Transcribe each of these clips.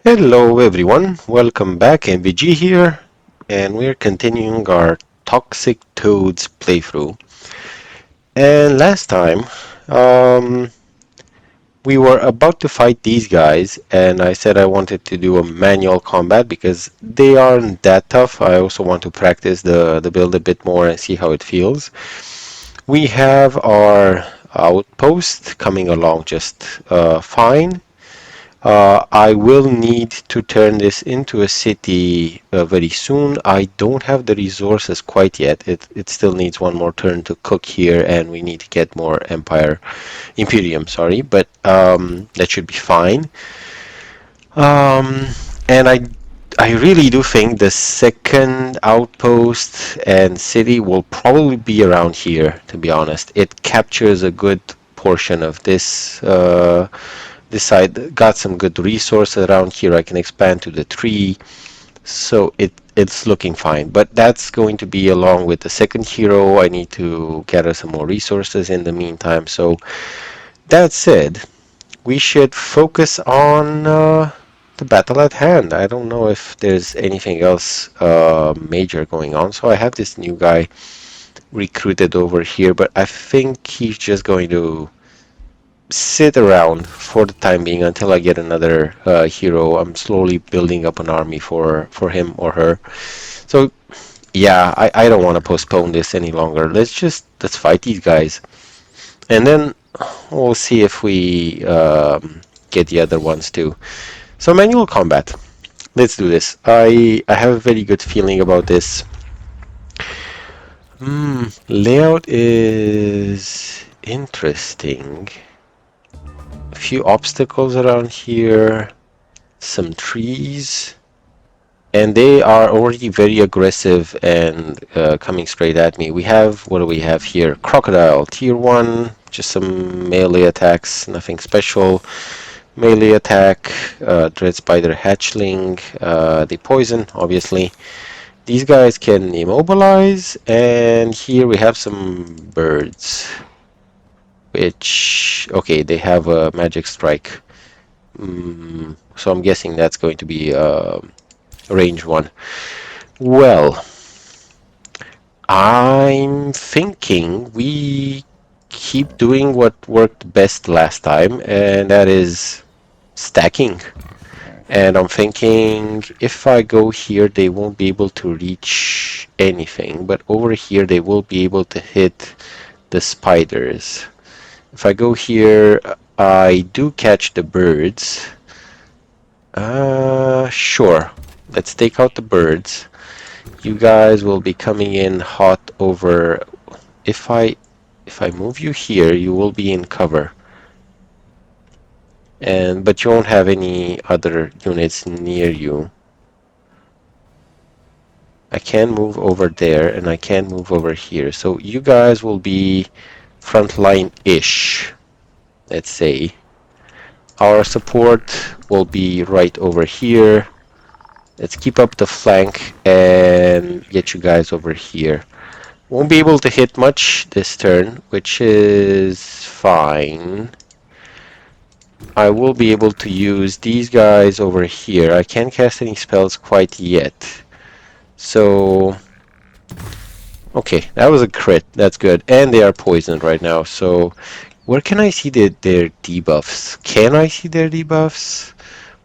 Hello everyone, welcome back. MVG here, and we're continuing our Toxic Toads playthrough. And last time, um, we were about to fight these guys, and I said I wanted to do a manual combat because they aren't that tough. I also want to practice the build a bit more and see how it feels. We have our outpost coming along just fine. I will need to turn this into a city very soon. I don't have the resources quite yet. It still needs one more turn to cook here, and we need to get more Imperium, sorry, but that should be fine. Um, and I really do think the second outpost and city will probably be around here, to be honest. It captures a good portion of this side. Got some good resources around here. I can expand to the tree, so it's looking fine. But that's going to be along with the second hero. I need to gather some more resources in the meantime. So that said, we should focus on the battle at hand. I don't know if there's anything else major going on. So I have this new guy recruited over here, but I think he's just going to sit around for the time being until I get another hero. I'm slowly building up an army for him or her. So yeah, I don't want to postpone this any longer. Let's fight these guys, and then we'll see if we get the other ones too. So manual combat. Let's do this. I have a very good feeling about this. Layout is interesting. A few obstacles around here, some trees, and they are already very aggressive and coming straight at me. What do we have here? Crocodile, tier 1, just some melee attacks, nothing special. Melee attack, Dread Spider Hatchling, they poison, obviously. These guys can immobilize, and here we have some birds, which, okay, they have a magic strike. So I'm guessing that's going to be range 1. Well, I'm thinking we keep doing what worked best last time, and that is stacking. And I'm thinking if I go here, they won't be able to reach anything, but over here they will be able to hit the spiders. If I go here, I do catch the birds. Sure. Let's take out the birds. You guys will be coming in hot over. If I move you here, you will be in cover. But you won't have any other units near you. I can move over there and I can move over here. So you guys will be frontline-ish, let's say. Our support will be right over here. Let's keep up the flank and get you guys over here. Won't be able to hit much this turn, which is fine. I will be able to use these guys over here. I can't cast any spells quite yet. So, okay, that was a crit. That's good. And they are poisoned right now. So, where can I see their debuffs? Can I see their debuffs?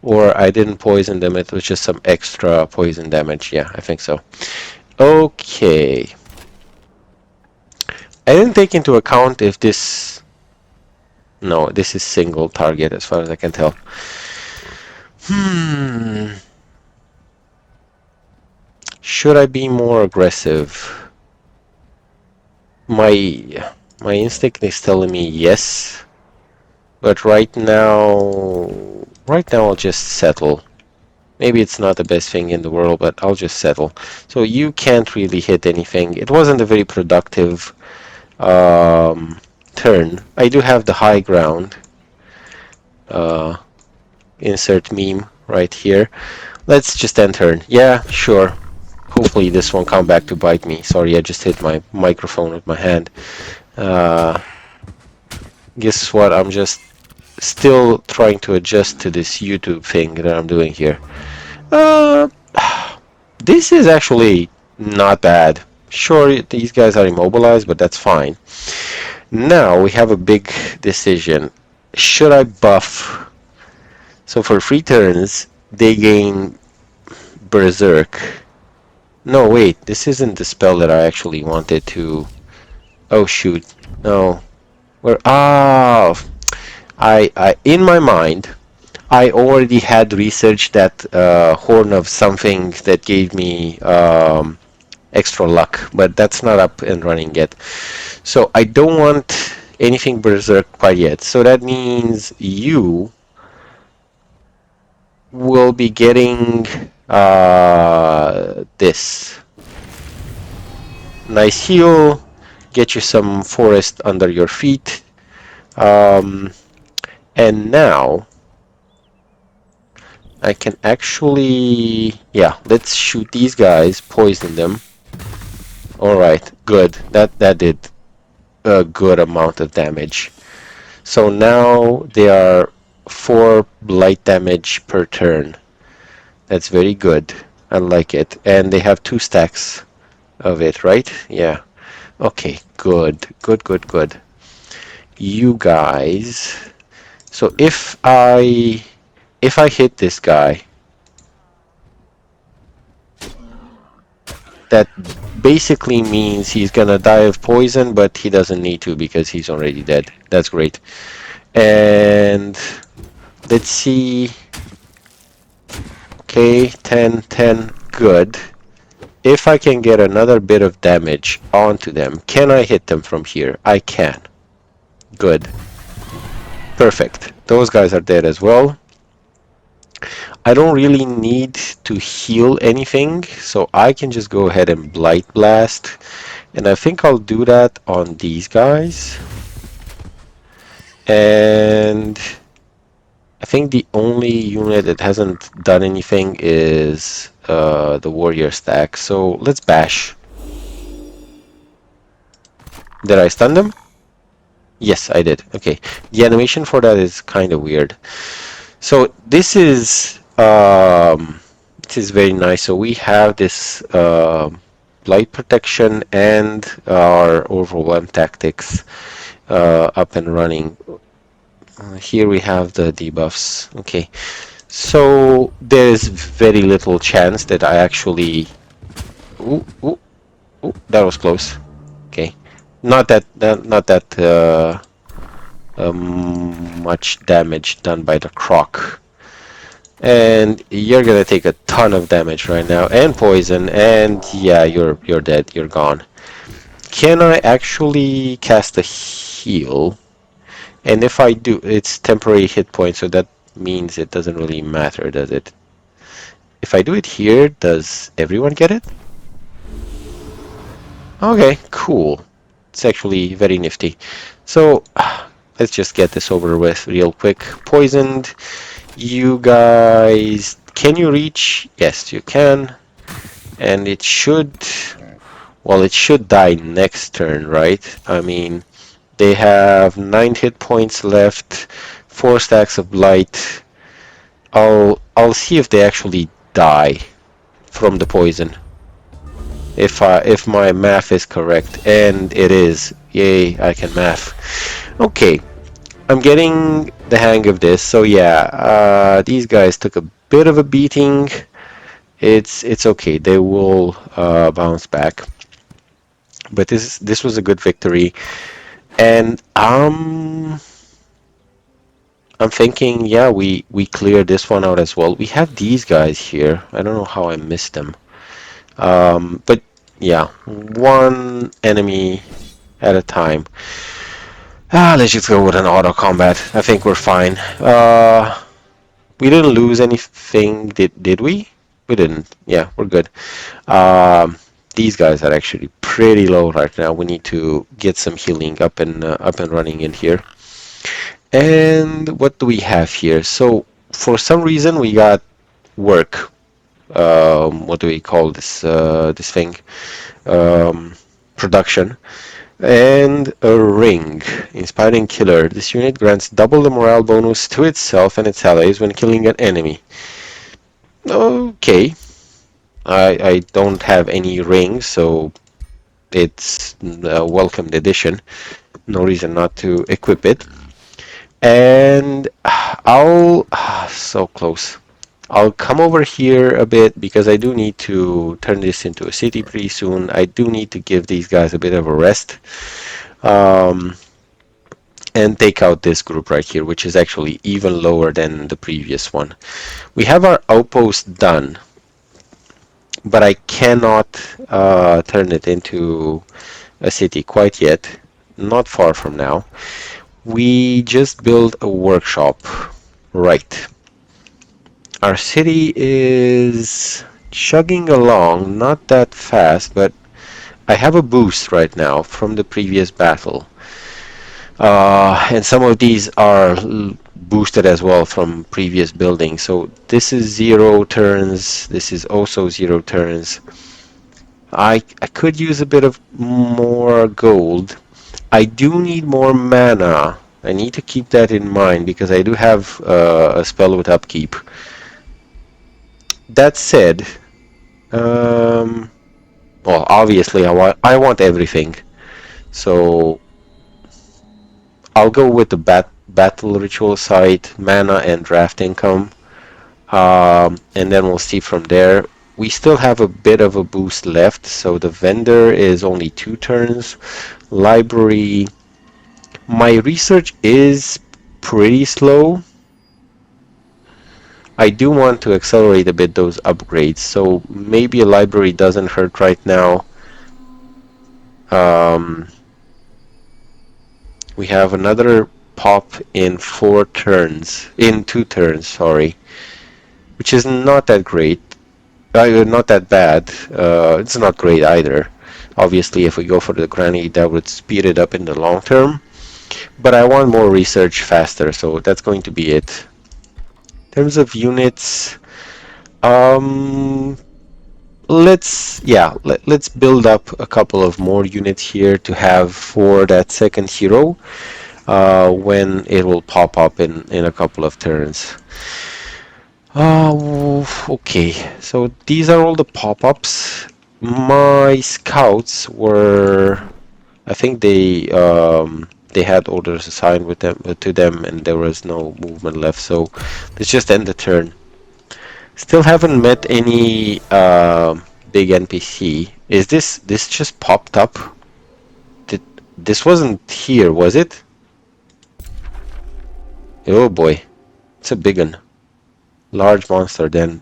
Or I didn't poison them, it was just some extra poison damage. Yeah, I think so. Okay. I didn't take into account if this... No, this is single target as far as I can tell. Should I be more aggressive? My instinct is telling me yes. But right now I'll just settle. Maybe it's not the best thing in the world, but I'll just settle. So you can't really hit anything. It wasn't a very productive turn. I do have the high ground. Insert meme right here. Let's just end turn. Yeah, sure. Hopefully this won't come back to bite me. Sorry, I just hit my microphone with my hand. Guess what? I'm just still trying to adjust to this YouTube thing that I'm doing here. Uh, this is actually not bad. Sure, these guys are immobilized, but that's fine. Now we have a big decision. Should I buff? So for free turns, they gain Berserk. No, wait, this isn't the spell that I actually wanted to. Oh shoot, no. Where? Ah, in my mind, I already had researched that horn of something that gave me extra luck, but that's not up and running yet. So I don't want anything Berserk quite yet. So that means you will be getting this nice heal, get you some forest under your feet, um, and now I can actually, yeah, let's shoot these guys, poison them. All right, good. That did a good amount of damage. So now they are 4 blight damage per turn. That's very good. I like it. And they have 2 stacks of it, right? Yeah. Okay, good. Good, good, good. You guys. So if I hit this guy, that basically means he's gonna die of poison, but he doesn't need to because he's already dead. That's great. And let's see. Okay, 10, 10, good. If I can get another bit of damage onto them, can I hit them from here? I can. Good. Perfect. Those guys are dead as well. I don't really need to heal anything, so I can just go ahead and Blight Blast. And I think I'll do that on these guys. And I think the only unit that hasn't done anything is the warrior stack. So let's bash. Did I stun them? Yes, I did. Okay. The animation for that is kind of weird. So this is very nice. So we have this light protection and our overwhelm tactics up and running. Here we have the debuffs. Okay. So there's very little chance that I actually. Ooh, ooh, ooh, that was close. Okay. Not that much damage done by the croc. And you're gonna take a ton of damage right now, and poison, and yeah, you're dead, you're gone. Can I actually cast a heal? And if I do, it's temporary hit points, so that means it doesn't really matter, does it? If I do it here, does everyone get it? Okay, cool. It's actually very nifty. So, let's just get this over with real quick. Poisoned. You guys, can you reach? Yes, you can. And it should, well, it should die next turn, right? I mean, they have 9 hit points left, 4 stacks of blight. I'll see if they actually die from the poison. If my math is correct, and it is. Yay, I can math. Okay, I'm getting the hang of this. So yeah, these guys took a bit of a beating. It's okay. They will bounce back. But this was a good victory, and I'm thinking, yeah, we cleared this one out as well. We have these guys here. I don't know how I missed them. But yeah, one enemy at a time. Let's just go with an auto combat. I think we're fine. We didn't lose anything, did we? We didn't. Yeah, we're good. These guys are actually pretty low right now. We need to get some healing up and running in here. And what do we have here? So for some reason we got work. What do we call this this thing? Production. And a ring. Inspiring killer. This unit grants double the morale bonus to itself and its allies when killing an enemy. Okay. I don't have any rings, so it's a welcomed addition. No reason not to equip it. And I'll so close. I'll come over here a bit because I do need to turn this into a city pretty soon. I do need to give these guys a bit of a rest. Um, and take out this group right here, which is actually even lower than the previous one. We have our outpost done, but I cannot turn it into a city quite yet. Not far from now. We just built a workshop. Right. Our city is chugging along, not that fast, but I have a boost right now from the previous battle. And some of these are boosted as well from previous buildings. So this is 0 turns. This is also 0 turns. I could use a bit of more gold. I do need more mana. I need to keep that in mind because I do have a spell with upkeep. That said, um, well, obviously I want everything. So I'll go with the battle ritual site, mana and draft income, and then we'll see from there. We still have a bit of a boost left, so the vendor is only 2 turns. Library, my research is pretty slow. I do want to accelerate a bit those upgrades, so maybe a library doesn't hurt right now. Um, we have another pop in 4 turns, in 2 turns, sorry, which is not that great. Not that bad. It's not great either. Obviously, if we go for the granny, that would speed it up in the long term. But I want more research faster, so that's going to be it. In terms of units, um, let's build up a couple of more units here to have for that second hero when it will pop up in a couple of turns. Okay, so these are all the pop-ups. My scouts were, I think they had orders assigned with them to them, and there was no movement left. So let's just end the turn. Still haven't met any big NPC. Is this just popped up? Did this wasn't here, was it? Oh boy, it's a big one. Large monster then.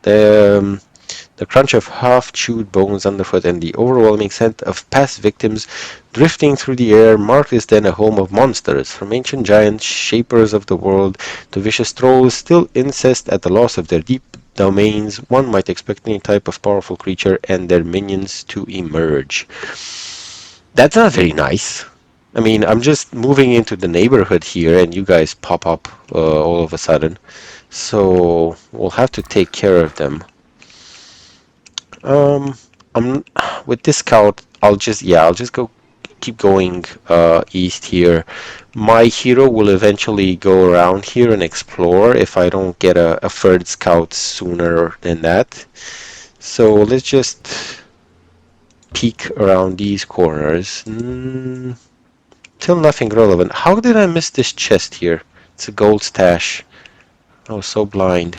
The crunch of half-chewed bones underfoot and the overwhelming scent of past victims drifting through the air mark this then a home of monsters, from ancient giants, shapers of the world, to vicious trolls still incensed at the loss of their deep domains. One might expect any type of powerful creature and their minions to emerge. That's not very nice. I mean, I'm just moving into the neighborhood here and you guys pop up all of a sudden. So we'll have to take care of them. Um, I'm with this scout. I'll just go keep going east here. My hero will eventually go around here and explore if I don't get a third scout sooner than that. So let's just peek around these corners. Still nothing relevant. How did I miss this chest here? It's a gold stash. I was so blind.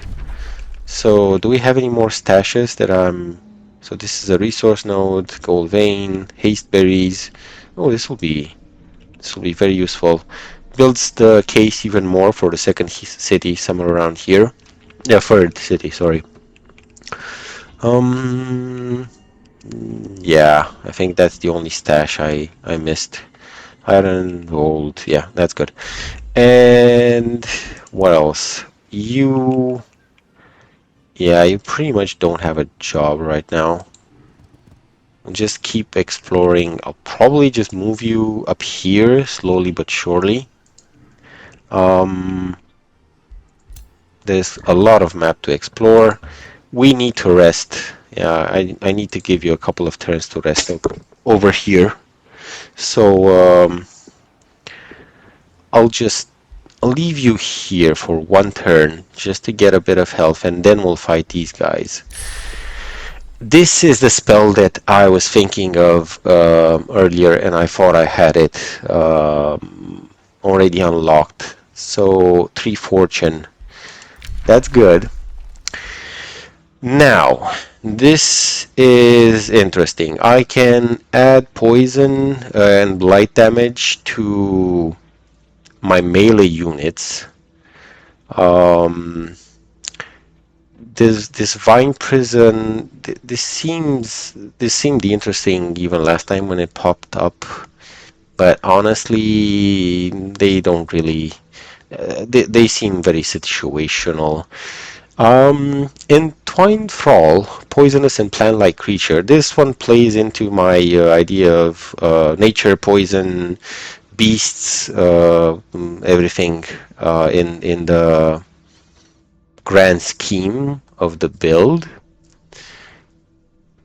So do we have any more stashes that I'm... So this is a resource node, gold vein, haste berries. Oh, this will be very useful. Builds the case even more for the second city somewhere around here. Yeah, third city, sorry. Um, yeah, I think that's the only stash I missed. Iron, gold, yeah, that's good. And what else? Yeah, you pretty much don't have a job right now. Just keep exploring. I'll probably just move you up here slowly but surely. Um, there's a lot of map to explore. We need to rest. Yeah, I need to give you a couple of turns to rest over here. So I'll just I'll leave you here for one turn just to get a bit of health, and then we'll fight these guys. This is the spell that I was thinking of earlier, and I thought I had it already unlocked. So 3 fortune. That's good. Now, this is interesting. I can add poison and blight damage to my melee units. Um, this Vine Prison, this seemed interesting even last time when it popped up, but honestly, they don't really. They seem very situational. Entwined Thrall, poisonous and plant-like creature. This one plays into my idea of nature, poison, beasts, everything in the grand scheme of the build.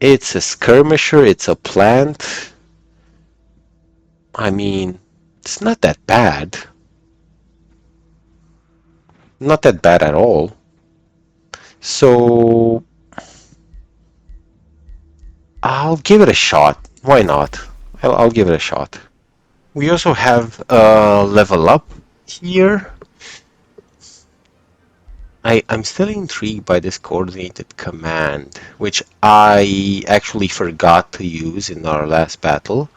It's a skirmisher, it's a plant. I mean, it's not that bad. Not that bad at all. So I'll give it a shot. Why not? I'll give it a shot. We also have level up here. I'm still intrigued by this coordinated command, which I actually forgot to use in our last battle.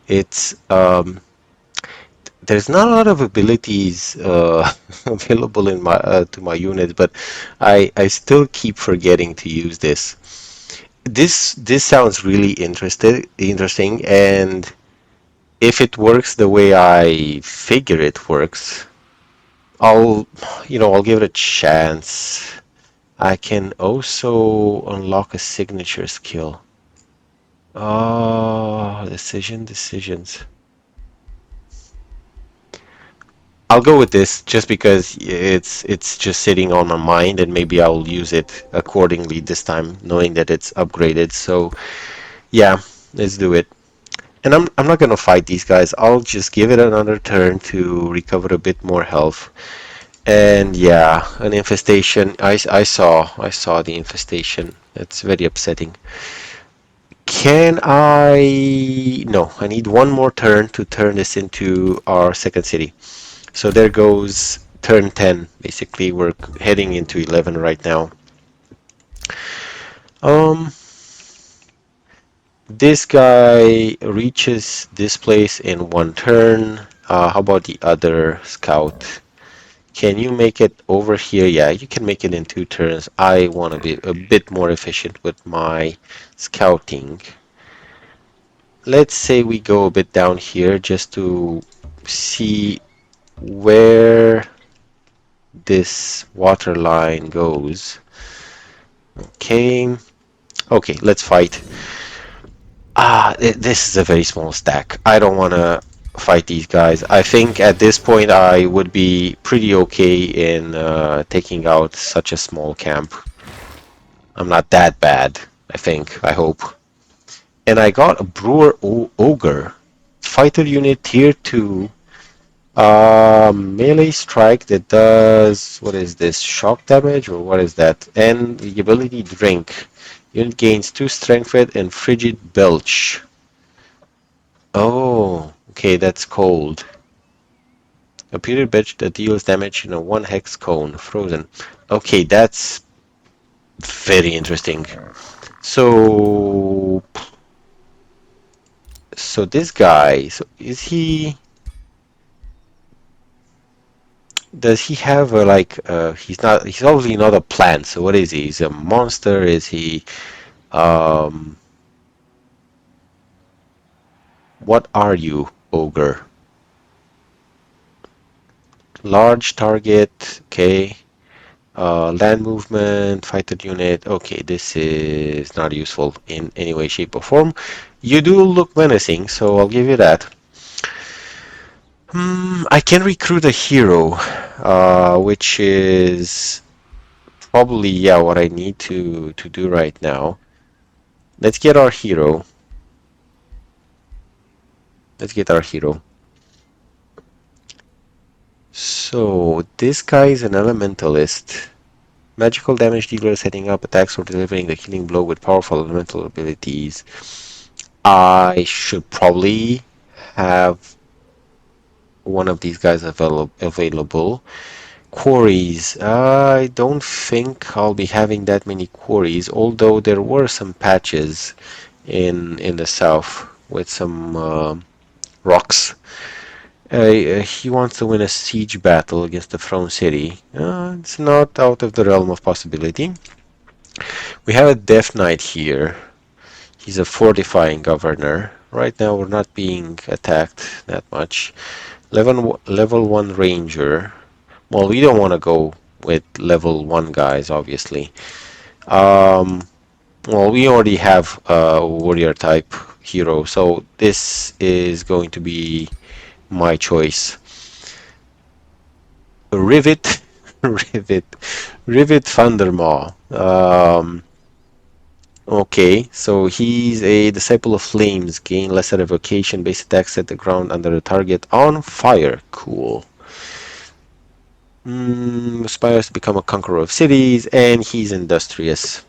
It's there's not a lot of abilities available in my to my units, but I still keep forgetting to use this. This sounds really interesting, and if it works the way I figure it works, I'll I'll give it a chance. I can also unlock a signature skill. Oh, decisions. I'll go with this just because it's just sitting on my mind, and maybe I'll use it accordingly this time, knowing that it's upgraded. So yeah, let's do it. And I'm not gonna fight these guys. I'll just give it another turn to recover a bit more health. And yeah, an infestation. I saw the infestation. It's very upsetting. Can I? No, I need one more turn to turn this into our second city. So there goes turn 10. Basically, we're heading into 11 right now. Um, this guy reaches this place in one turn. How about the other scout? Can you make it over here? Yeah, you can make it in 2 turns. I want to be a bit more efficient with my scouting. Let's say we go a bit down here just to see where this water line goes. Okay. Okay, let's fight. This is a very small stack. I don't want to fight these guys. I think at this point I would be pretty okay in taking out such a small camp. I'm not that bad, I think. I hope. And I got a Brewer Ogre. Fighter unit tier 2. Melee strike that does, what is this, shock damage or what is that? And the ability drink. Unit gains 2 strength rate and frigid belch. Oh, okay, that's cold. A period belch that deals damage in a 1 hex cone, frozen. Okay, that's very interesting. So, so this guy, so is he? Does he have a like? He's not. He's obviously not a plant. So what is he? He's a monster. Is he? Um, what are you, ogre? Large target. Okay. Land movement, fighter unit. Okay, this is not useful in any way, shape, or form. You do look menacing, so I'll give you that. I can recruit a hero, which is probably yeah what I need to do right now. Let's get our hero. Let's get our hero. So this guy is an elementalist. Magical damage dealer setting up attacks or delivering the healing blow with powerful elemental abilities. I should probably have one of these guys available. Quarries. I don't think I'll be having that many quarries, although there were some patches in the south with some rocks. He wants to win a siege battle against the Throne City. It's not out of the realm of possibility. We have a Death Knight here. He's a fortifying governor. Right now we're not being attacked that much. Level 1 ranger. Well, we don't want to go with level 1 guys, obviously. Um, well, we already have a warrior type hero, so this is going to be my choice. Rivet, Rivet, Rivet Thundermaw. Okay, so he's a disciple of flames. Gain lesser evocation. Base attack set the ground under the target on fire. Cool. Aspires to become a conqueror of cities, and he's industrious.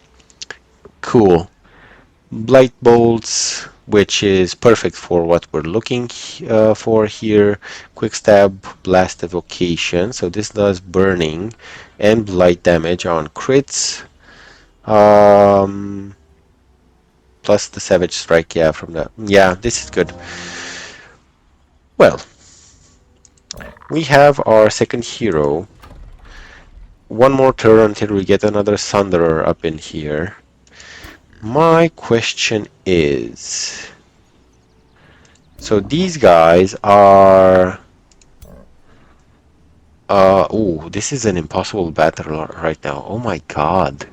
Cool. Blight bolts, which is perfect for what we're looking for here. Quick stab, blast evocation. So this does burning and blight damage on crits. Um, Plus the savage strike, yeah, from the yeah, this is good. Well, we have our second hero. One more turn until we get another Thunderer up in here. My question is, so these guys are oh, this is an impossible battle right now. Oh my god.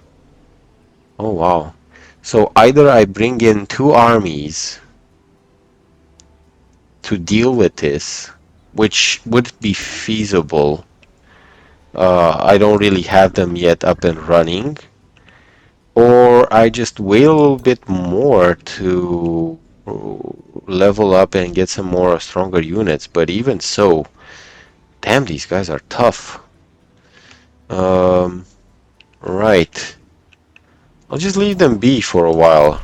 Oh wow. So either I bring in two armies to deal with this, which would be feasible. I don't really have them yet up and running, or I just wait a little bit more to level up and get some more stronger units. But even so, damn, these guys are tough. Um, right. I'll just leave them be for a while.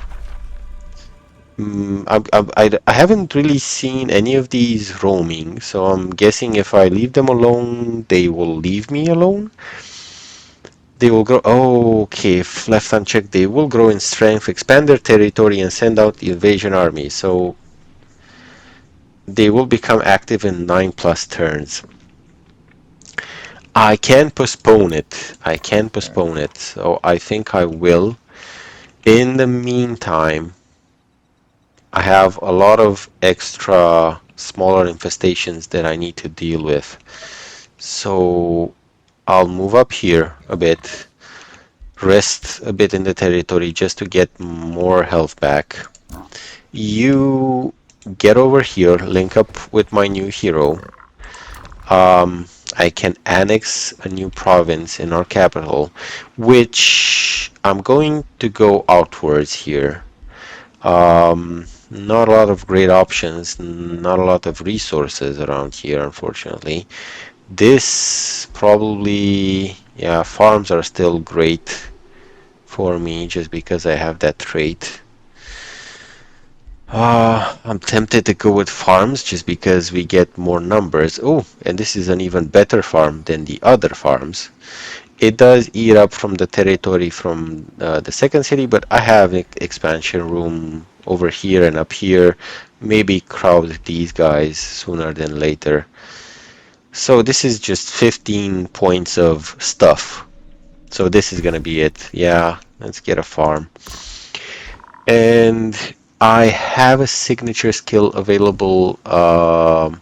I haven't really seen any of these roaming, so I'm guessing if I leave them alone, they will leave me alone. They will grow. Oh, okay, if left unchecked, they will grow in strength, expand their territory, and send out the invasion army. So they will become active in 9+ turns. I can postpone it. I can postpone it. So I think I will. In the meantime, I have a lot of extra smaller infestations that I need to deal with. So I'll move up here a bit, rest a bit in the territory just to get more health back. You get over here, link up with my new hero. I can annex a new province in our capital, which I'm going to go outwards here. Not a lot of great options, not a lot of resources around here, unfortunately. This probably, yeah, farms are still great for me just because I have that trait. I'm tempted to go with farms just because we get more numbers. Oh, and this is an even better farm than the other farms. It does eat up from the territory from the second city, but I have expansion room over here and up here. Maybe crowd these guys sooner than later. So this is just 15 points of stuff. So this is gonna be it. Yeah, let's get a farm. And I have a signature skill available. Oh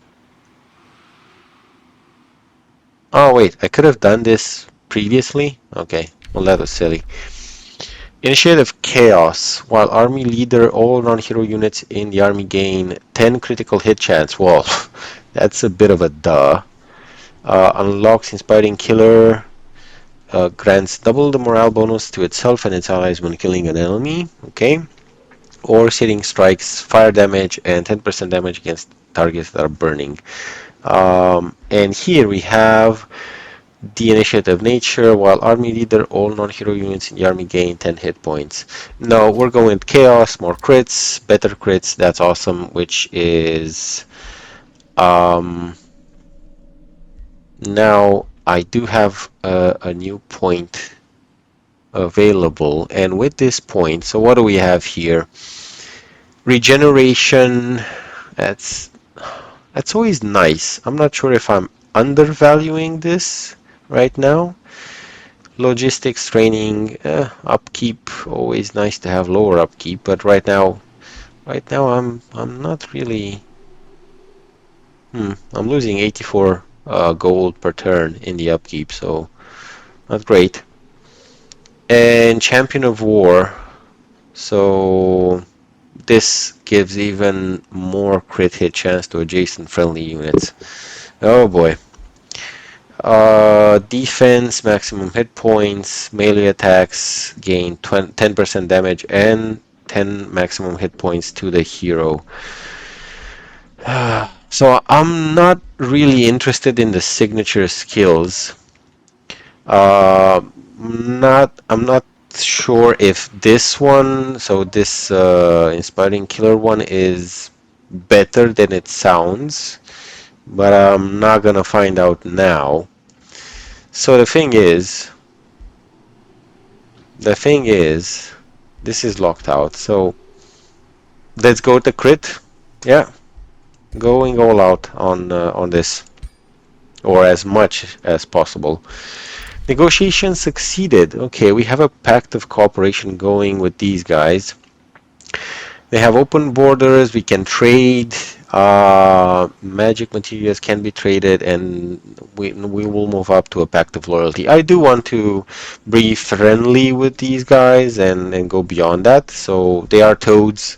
wait, I could have done this previously. Okay, well that was silly. Initiate of Chaos. While army leader, all non-hero units in the army gain 10 critical hit chance. Well, that's a bit of a duh. Unlocks Inspiring Killer. Grants double the morale bonus to itself and its allies when killing an enemy. Okay. Or setting strikes fire damage and 10% damage against targets that are burning. And here we have the initiative nature. While army leader, all non-hero units in the army gain 10 hit points. No, we're going with chaos, more crits, better crits. That's awesome. Which is um, now I do have a new point available, and with this point, so what do we have here? Regeneration. That's that's always nice. I'm not sure if I'm undervaluing this right now. Logistics training, upkeep, always nice to have lower upkeep, but right now I'm not really. I'm losing 84 gold per turn in the upkeep, so not great. And Champion of War, so this gives even more crit hit chance to adjacent friendly units. Oh boy. Defense, maximum hit points, melee attacks gain 10% damage and 10 maximum hit points to the hero. So I'm not really interested in the signature skills. Uh, I'm not sure if this one, so this inspiring killer one is better than it sounds, but I'm not gonna find out now. So the thing is, this is locked out. So let's go to crit. Yeah, going all out on this, or as much as possible. Negotiation succeeded. Okay, we have a pact of cooperation going with these guys. They have open borders. We can trade. Magic materials can be traded, and we will move up to a pact of loyalty. I do want to be friendly with these guys and go beyond that. So they are toads.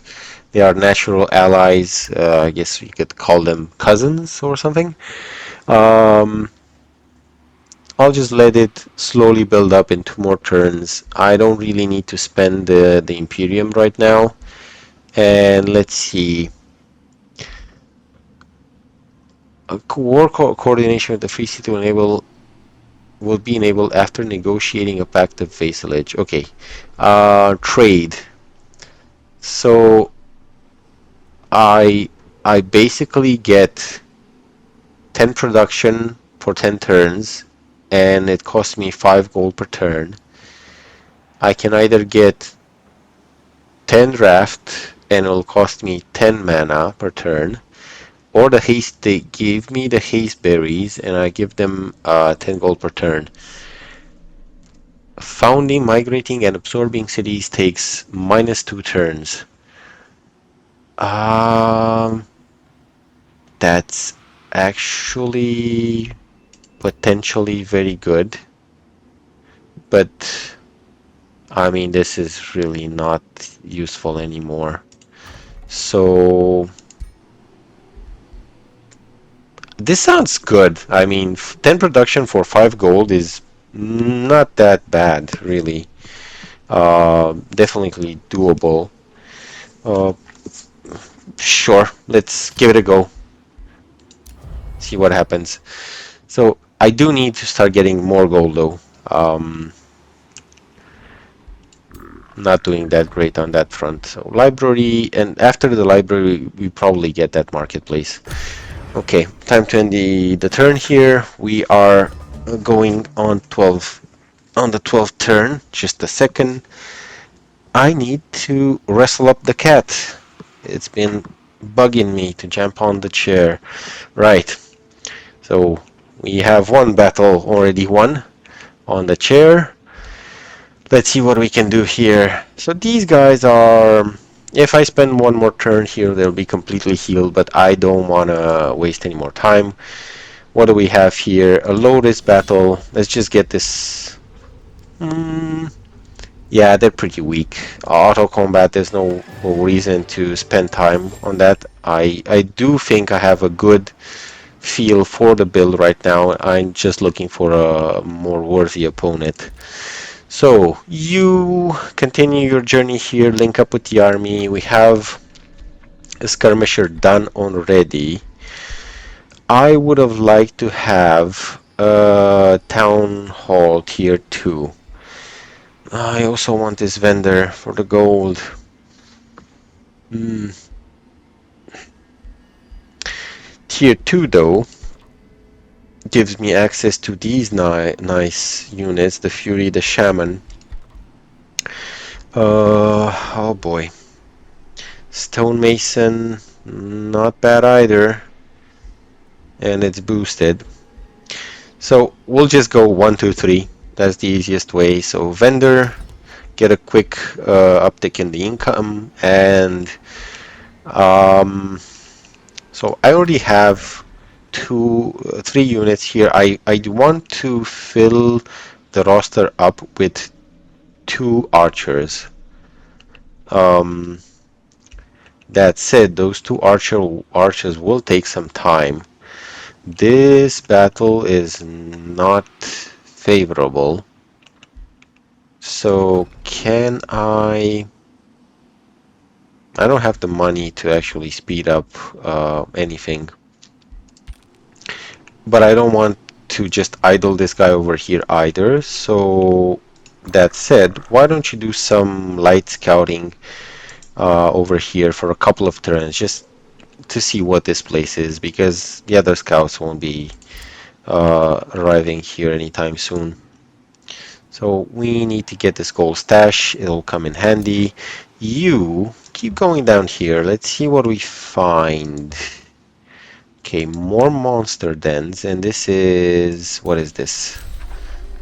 They are natural allies. I guess you could call them cousins or something. Um, I'll just let it slowly build up in 2 more turns. I don't really need to spend the Imperium right now. And let's see. War coordination with the Free City will be enabled after negotiating a pact of vassalage. Okay. Trade. So I I basically get 10 production for 10 turns, and it costs me 5 gold per turn. I can either get 10 draft, and it will cost me 10 mana per turn, or the haste, they give me the haste berries and I give them 10 gold per turn. Founding, migrating, and absorbing cities takes -2 turns. Um, that's actually potentially very good, but I mean, this is really not useful anymore. So this sounds good. I mean, 10 production for 5 gold is not that bad, really. Definitely doable. Uh, sure, let's give it a go. See what happens. So I do need to start getting more gold though. Not doing that great on that front. So library, and after the library, we probably get that marketplace. Okay, time to end the turn here. We are going on the 12th turn. Just a second. I need to wrestle up the cat. It's been bugging me to jump on the chair. Right. So we have one battle already won on the chair. Let's see what we can do here. So these guys are... If I spend one more turn here, they'll be completely healed, but I don't want to waste any more time. What do we have here? A low-risk battle. Let's just get this... Yeah, they're pretty weak. Auto combat, there's no reason to spend time on that. I do think I have a good feel for the build right now. I'm just looking for a more worthy opponent. So you continue your journey here, link up with the army. We have skirmisher done already. I would have liked to have a town hall tier 2. I also want this vendor for the gold. Hmm. Tier 2 though gives me access to these nice units, the Fury, the Shaman. Oh boy. Stonemason, not bad either. And it's boosted. So we'll just go 1, 2, 3. That's the easiest way. So vendor, get a quick uptick in the income, and um, so I already have 3 units here. I want to fill the roster up with 2 archers. Um, that said, those 2 archers will take some time. This battle is not favorable. So can I don't have the money to actually speed up anything, but I don't want to just idle this guy over here either. So that said, why don't you do some light scouting over here for a couple of turns just to see what this place is, because the other scouts won't be arriving here anytime soon. So we need to get this gold stash. It'll come in handy. You keep going down here. Let's see what we find. Okay, more monster dens, and this is, what is this?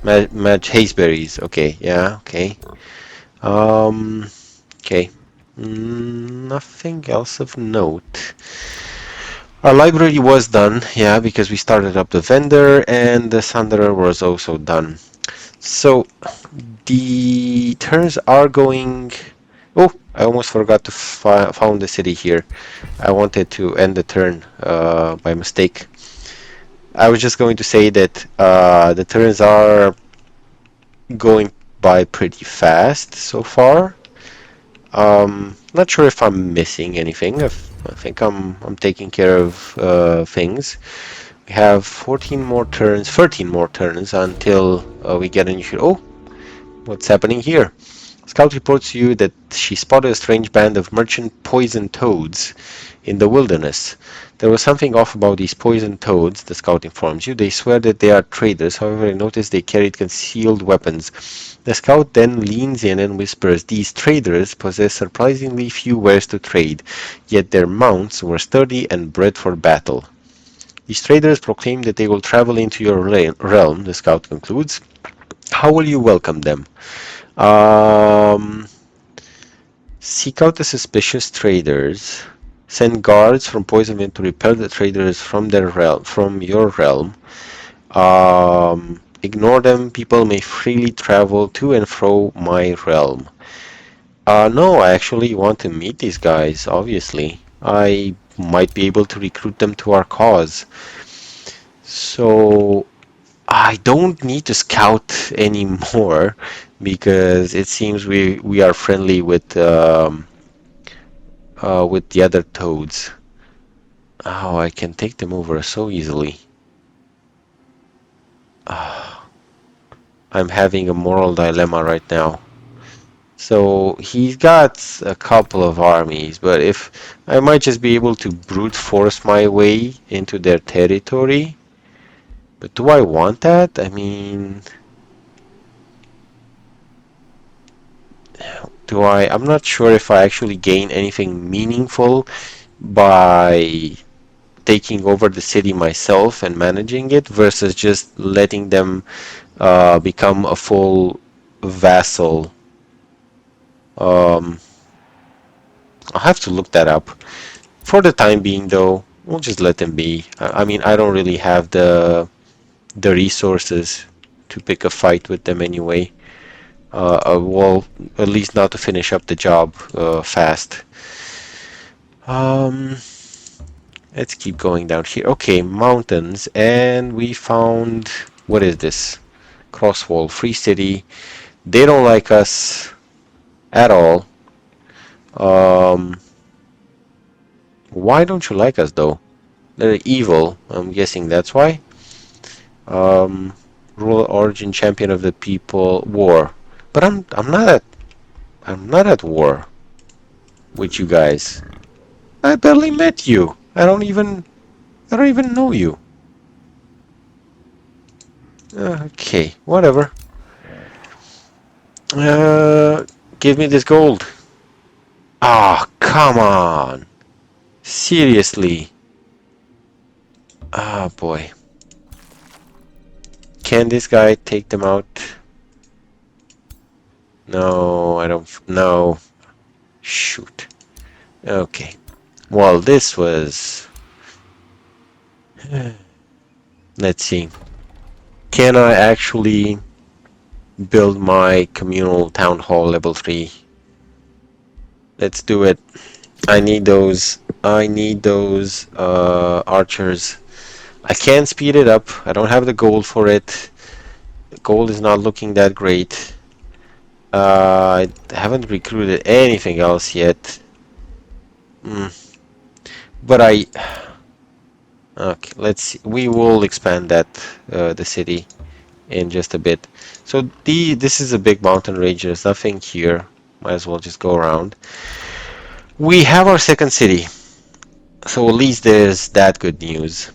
Hazeberries. Okay, yeah, okay. Um, okay. Nothing else of note. Our library was done, yeah, because we started up the vendor, and the Thunderer was also done. So the turns are going. Oh, I almost forgot to found the city here. I wanted to end the turn by mistake. I was just going to say that the turns are going by pretty fast so far. Not sure if I'm missing anything. I think I'm taking care of things. We have 14 more turns, 13 more turns until we get a new. Oh, what's happening here? Scout reports to you that she spotted a strange band of merchant poison toads in the wilderness. There was something off about these poison toads, the scout informs you. They swear that they are traders, however, I noticed they carried concealed weapons. The scout then leans in and whispers, these traders possess surprisingly few wares to trade, yet their mounts were sturdy and bred for battle. These traders proclaim that they will travel into your realm, the scout concludes. How will you welcome them? Um, Seek out the suspicious traders. Send guards from Poisonwind to repel the traders from your realm. Ignore them. People may freely travel to and fro my realm. No, I actually want to meet these guys, obviously. I might be able to recruit them to our cause. So I don't need to scout anymore because it seems we are friendly with the other toads. Oh, I can take them over so easily. Ah, I'm having a moral dilemma right now. So he's got a couple of armies, but if I might just be able to brute force my way into their territory. But do I want that? I mean, I'm not sure if I actually gain anything meaningful by taking over the city myself and managing it versus just letting them become a full vassal. Um, I'll have to look that up. For the time being, though, we'll just let them be. I mean, I don't really have the resources to pick a fight with them anyway. Well, at least not to finish up the job fast. Um, let's keep going down here. Okay, mountains, and we found, what is this? Crosswall, Free City. They don't like us at all. Um, Why don't you like us though? They're evil. I'm guessing that's why. Um, Rural origin, champion of the people, war. But I'm not at war with you guys. I barely met you. I don't even know you. Okay, whatever. Uh, Give me this gold. Ah, come on. Seriously. Ah, boy. Can this guy take them out? No, I don't. No. Shoot. Okay. Well, this was. Let's see. Can I actually build my communal town hall level 3? Let's do it. I need those. I need those archers. I can speed it up. I don't have the gold for it. Gold is not looking that great. I haven't recruited anything else yet. Mm, but I. Okay, let's see. We will expand that the city in just a bit. So this is a big mountain range. There's nothing here. Might as well just go around. We have our second city, so at least there's that good news.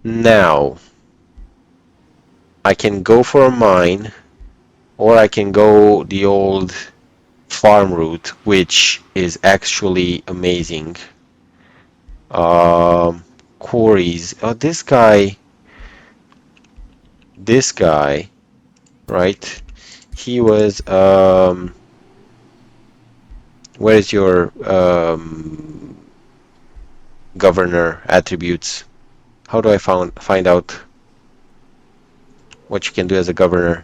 Now I can go for a mine, or I can go the old farm route, which is actually amazing. Um, Quarries. Oh, this guy, right? He was. Where is your governor attributes? How do I find out what you can do as a governor?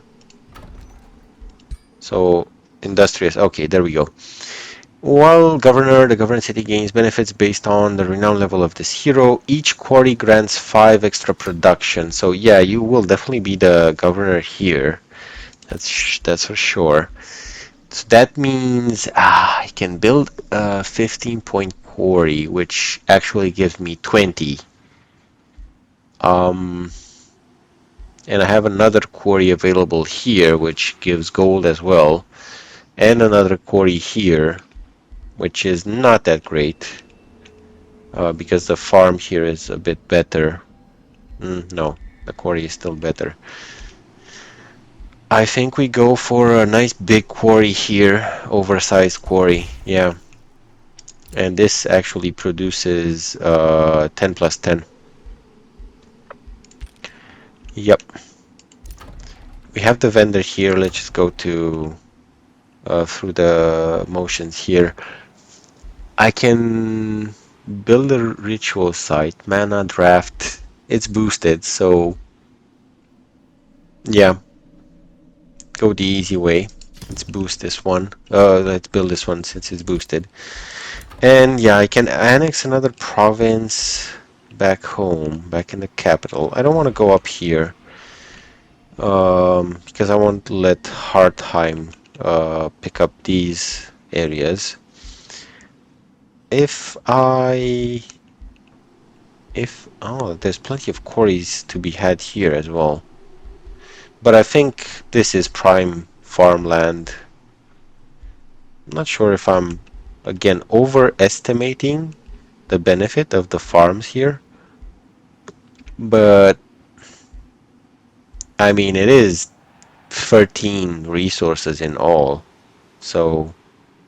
So industrious. Okay, there we go. While governor, the governed city gains benefits based on the renown level of this hero. Each quarry grants 5 extra production. So yeah, you will definitely be the governor here. That's for sure. So that means I can build a 15-point quarry, which actually gives me 20. Um, and I have another quarry available here, which gives gold as well, and another quarry here, which is not that great, because the farm here is a bit better. No, the quarry is still better. I think we go for a nice big quarry here, oversized quarry, yeah. And this actually produces 10 plus 10. Yep. We have the vendor here. Let's just go to through the motions here. I can build a ritual site, mana draft. It's boosted, so yeah, go the easy way. Let's boost this one. Let's build this one since it's boosted. And yeah, I can annex another province back home, back in the capital. I don't want to go up here because I want to let Hartheim pick up these areas. If I oh, there's plenty of quarries to be had here as well. But I think this is prime farmland. I'm not sure if I'm again overestimating the benefit of the farms here, but I mean it is 13 resources in all, so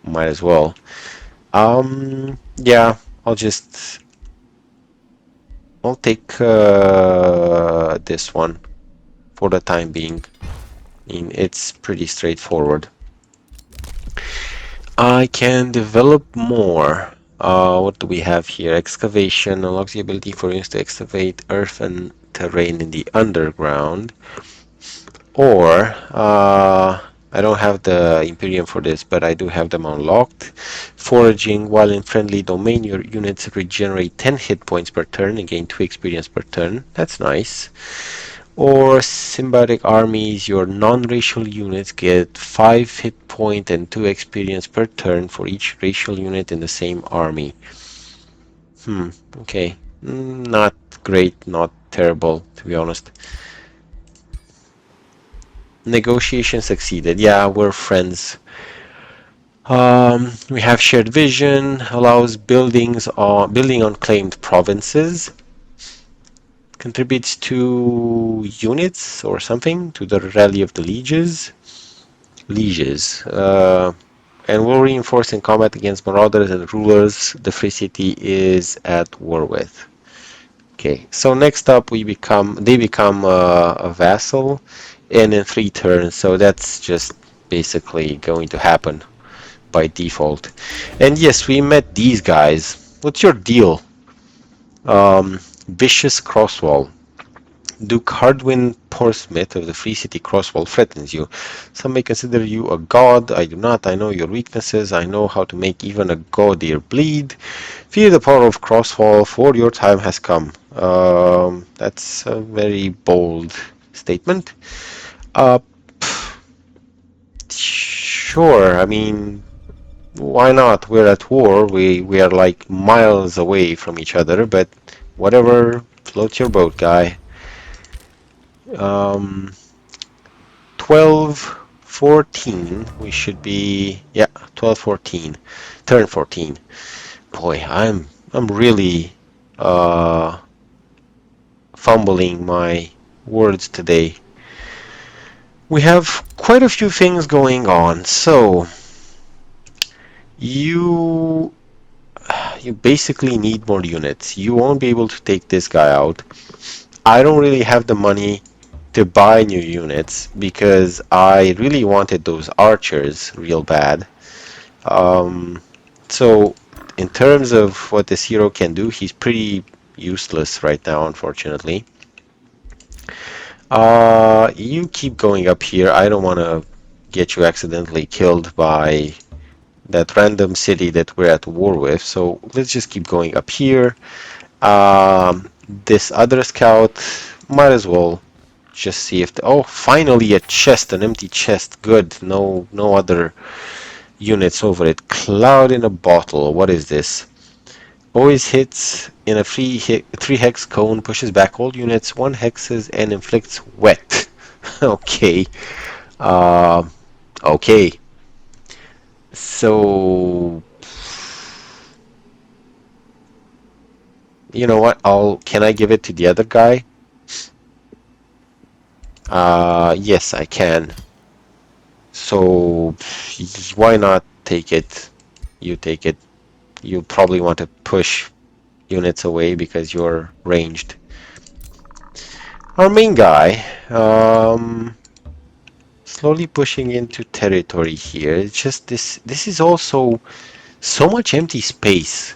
might as well. Yeah, I'll take this one for the time being. I mean, it's pretty straightforward. I can develop more. What do we have here? Excavation unlocks the ability for us to excavate earth and terrain in the underground. Or, I don't have the Imperium for this, but I do have them unlocked. Foraging, while in friendly domain, your units regenerate 10 hit points per turn and gain 2 experience per turn. That's nice. Or symbiotic armies, your non-racial units get 5 hit point and 2 experience per turn for each racial unit in the same army. Hmm. Okay. Not great, not terrible, to be honest. Negotiation succeeded. Yeah, we're friends. We have shared vision, allows building on claimed provinces, contributes to units or something to the rally of the lieges, and will reinforce in combat against marauders and rulers the free city is at war with. Okay, so next up they become a vassal, and in 3 turns, so that's just basically going to happen by default. And yes, we met these guys. What's your deal? Vicious Crosswall. Duke Hardwin Portsmouth of the Free City Crosswall threatens you. Some may consider you a god. I do not. I know your weaknesses. I know how to make even a god ear bleed. Fear the power of Crosswall, for your time has come. That's a very bold statement. Uh, sure. I mean, why not? We're at war. We are like miles away from each other, but whatever floats your boat, guy. Um, 12, 14. We should be, yeah, 12, 14. Turn 14. Boy, I'm really uh fumbling my words today. We have quite a few things going on. So, you you basically need more units. You won't be able to take this guy out. I don't really have the money to buy new units because I really wanted those archers real bad. Um, so in terms of what this hero can do, he's pretty useless right now, unfortunately. You keep going up here. I don't want to get you accidentally killed by that random city that we're at war with. So let's just keep going up here. This other scout might as well just see if oh, finally a chest, an empty chest. Good. No other units over it. Cloud in a bottle. What is this? Always hits in a 3 hex cone, pushes back all units, 1 hexes, and inflicts wet. Okay. Uh, okay. So, you know what? Can I give it to the other guy? Yes, I can. So, why not take it? You take it. You probably want to push units away because you're ranged. Our main guy, slowly pushing into territory here. It's just this is also so much empty space.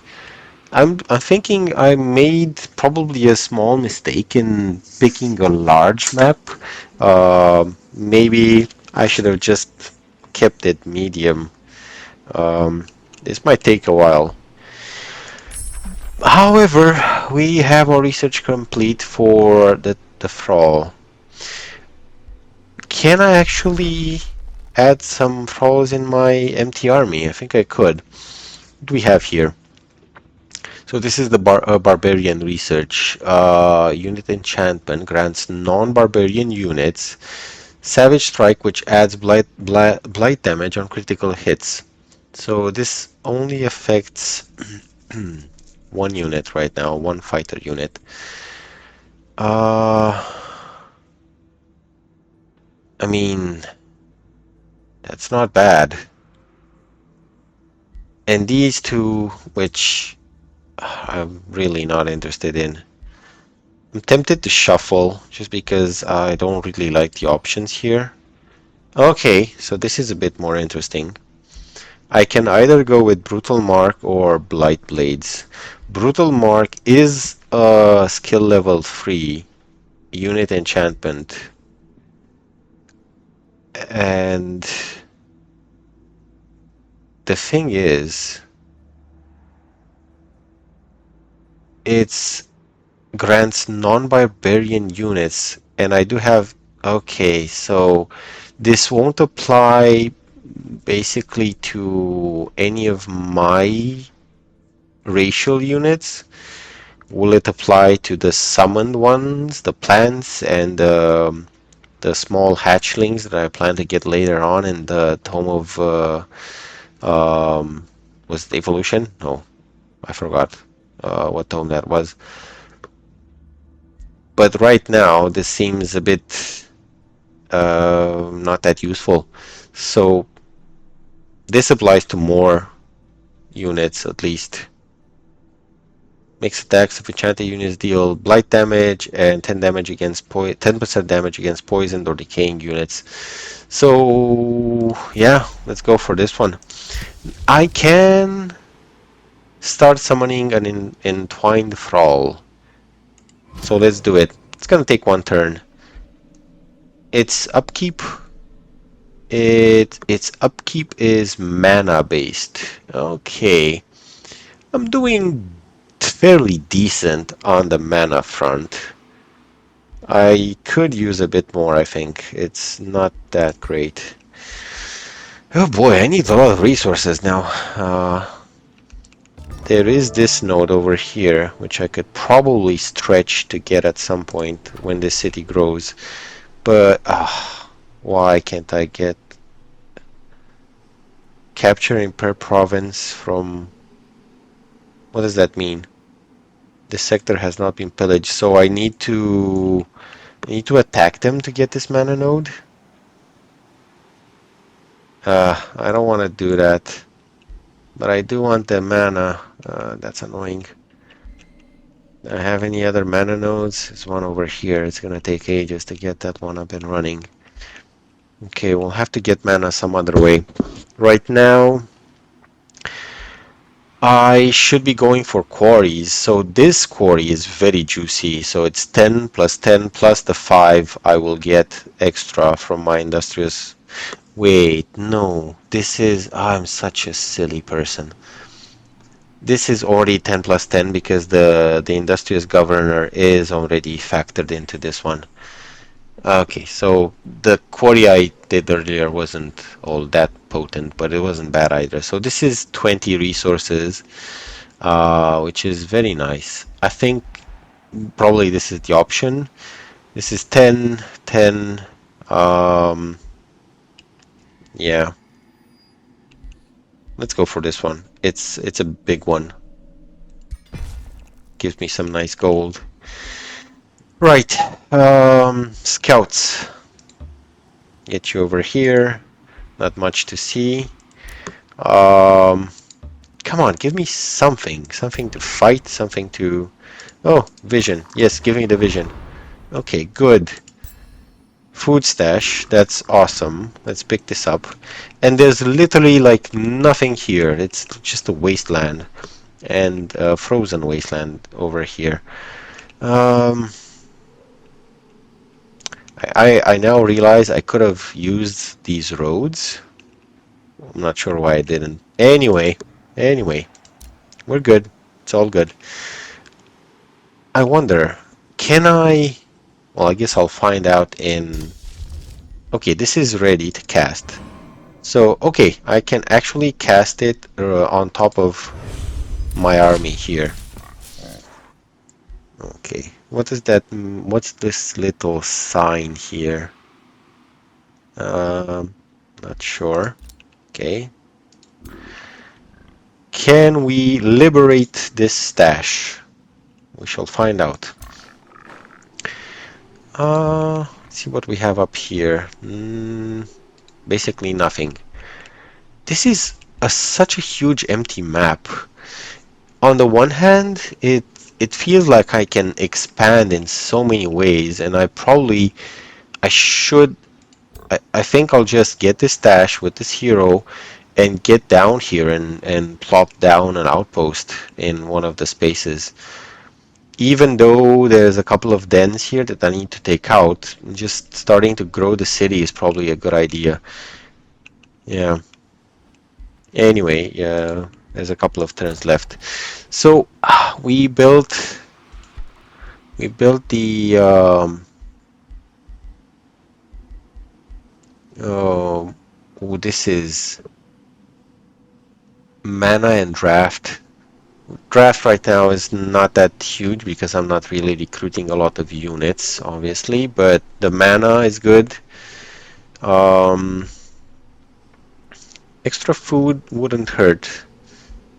I'm thinking I made probably a small mistake in picking a large map. Maybe I should have just kept it medium. This might take a while. However, we have our research complete for the thrall. Can I actually add some thralls in my empty army? I think I could. What do we have here? So this is the barbarian research. Unit enchantment grants non-barbarian units savage strike, which adds blight damage on critical hits. So this only affects one unit right now, one fighter unit. Uh, I mean, that's not bad. And these two, which I'm really not interested in. I'm tempted to shuffle just because I don't really like the options here. Okay, so this is a bit more interesting. I can either go with Brutal Mark or Blight Blades. Brutal Mark is a skill level 3 unit enchantment, and the thing is, it's grants non-barbarian units, and I do have. Okay, so this won't apply basically to any of my racial units? Will it apply to the summoned ones, the plants, and the small hatchlings that I plan to get later on in the Tome of was it Evolution? No, I forgot what tome that was. But right now, this seems a bit not that useful. So this applies to more units at least. Makes attacks of enchanted units deal blight damage and 10 damage against 10% damage against poisoned or decaying units. So yeah, let's go for this one. I can start summoning an entwined thrall. So let's do it. It's gonna take one turn. Its upkeep its upkeep is mana based. Okay. I'm doing fairly decent on the mana front. I could use a bit more, I think. It's not that great. Oh boy, I need a lot of resources now. There is this node over here, which I could probably stretch to get at some point when this city grows. But, why can't I get capturing per province from... What does that mean? This sector has not been pillaged, so I need to attack them to get this mana node? I don't want to do that. But I do want the mana. That's annoying. Do I have any other mana nodes? There's one over here. It's gonna take ages to get that one up and running. Okay, we'll have to get mana some other way. Right now, I should be going for quarries. So this quarry is very juicy. So it's 10 plus 10 plus the 5 I will get extra from my industrious. Wait, no. This is... I'm such a silly person. This is already 10 plus 10 because the industrious governor is already factored into this one. Okay, so the quarry I did earlier wasn't all that potent, but it wasn't bad either. So this is 20 resources, which is very nice. I think probably this is the option. This is 10, 10, yeah. Let's go for this one. It's a big one. Gives me some nice gold. Right, scouts. Get you over here. Not much to see. Um, Come on, give me something. Something to fight, something to... Oh, vision. Yes, give me the vision. Okay, good. Food stash. That's awesome. Let's pick this up. And there's literally like nothing here. It's just a wasteland. And a frozen wasteland over here. Um, I now realize I could have used these roads. I'm not sure why I didn't. Anyway, we're good. It's all good. I wonder, can I... Well, I guess I'll find out in... Okay, this is ready to cast. So, okay, I can actually cast it on top of my army here. Okay, what is that? What's this little sign here? Not sure. Okay. Can we liberate this stash? We shall find out. Let's see what we have up here. Basically nothing. This is such a huge empty map. On the one hand, it feels like I can expand in so many ways, and I should I think I'll just get this stash with this hero and get down here and plop down an outpost in one of the spaces. Even though there's a couple of dens here that I need to take out, just starting to grow the city is probably a good idea. Yeah. Anyway, yeah, there's a couple of turns left. So we built the oh, this is mana and draft. Draft right now is not that huge because I'm not really recruiting a lot of units, obviously, but the mana is good. Um, Extra food wouldn't hurt,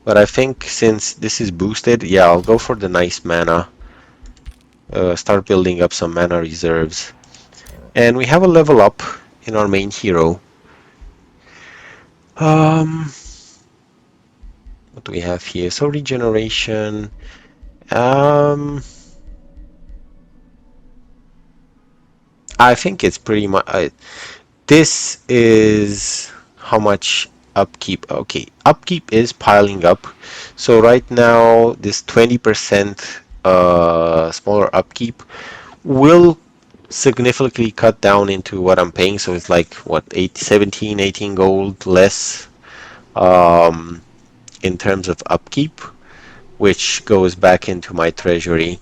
but I think since this is boosted, yeah, I'll go for the nice mana. Start building up some mana reserves. And we have a level up in our main hero. Um, what do we have here? So regeneration. Um, I think it's pretty much. This is how much upkeep. Okay, upkeep is piling up. So right now, this 20% smaller upkeep will significantly cut down into what I'm paying. So it's like what 17, 18 gold less um, in terms of upkeep, which goes back into my treasury.